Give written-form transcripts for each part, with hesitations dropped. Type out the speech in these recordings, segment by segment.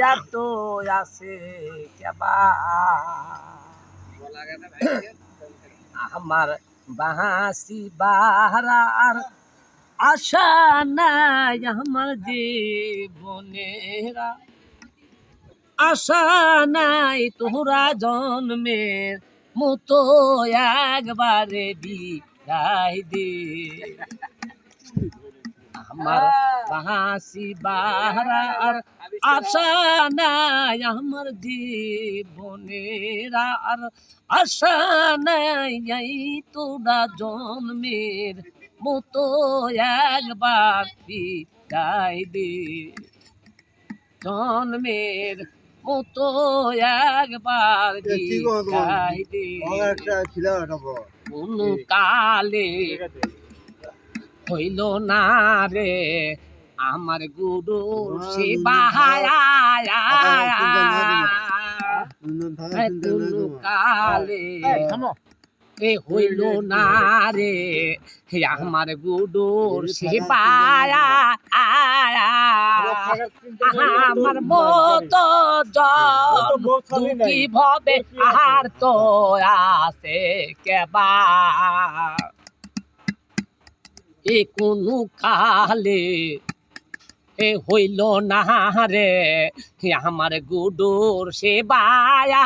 আর তো আছে কেবা আমার বাঁশি বাহার আশা নাই আমার জীবনেরা আশা নাই তোরা জন্মের মতো একবারে বিদায় দে আমার বাঁশি বাহার আশা নাই আমার জীবনেরা আর আশা নাই তোরা জন্মের মতো একবার বিদায় দে জন্মের মতো একবার বিদায় দে কোন কালে হইল না রে আমার গুরু কোন কালে হইল না রে আমার গুডুর সেবায়া আমার মতো দুঃখী ভবে আর তো আছে কেবা কোন কালে হইল না রে আমার গুডুর সেবায়া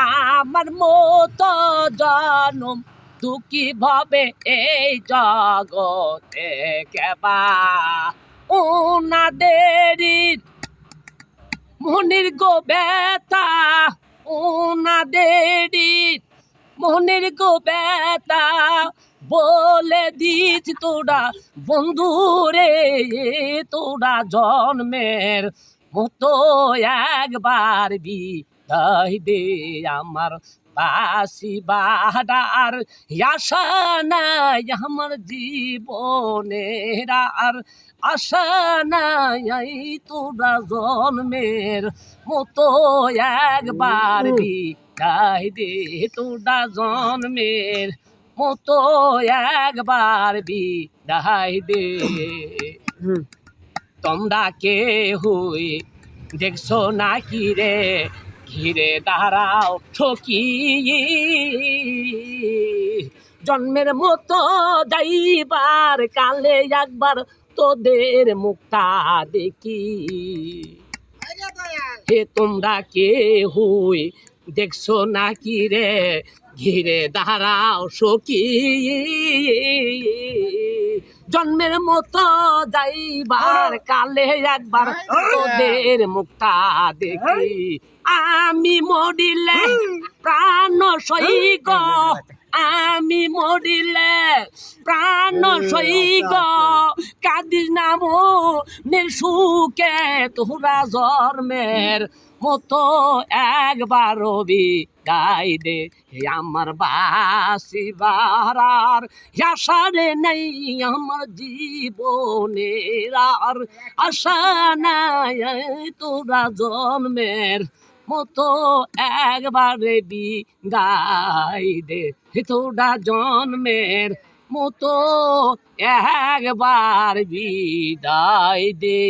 আমার মতো জনম দুঃখী ভবে এই জগতে কেবা ওনাদেরই মনের গো ব্যথা ওনাদেরই মনের গো ব্যথা বলে দিস তোরা বন্ধু রে তোরা জন্মের মতো একবার বিদায় দে আমার বাঁশি বাহার আশা নাই আমার জীবনের আর আশা নাই তোরা জন্মের মতো একবার বিদায় দে তোরা জন্মের মতো একবার বিদায় দে তোমরা কে হই দেখছো নাকি রে ঘিরে দাঁড়াও ঠকি জন্মের মতো যাইবার কালে একবার তোদের মুখটা দেখি হে তোমরা কে হই দেখছো নাকি রে ঘিরে দাঁড়াও সখী জন্মের মতো যাইবার কালে একবার তোদের মুখটা দেখি আমি মরিলে প্রাণ সইগ আমি মরিলে প্রাণ সইগ কাদিস নাম সুখে তোরা জন্মের মতো একবার বিদায় দে আমার বাঁশি বাহার আশা রে নাই আমার জীবনের আর আশা নাই তোরা জন্মের মতো একবার বিদায় দে তোরা জন্মের মতো একবার বিদায় দে।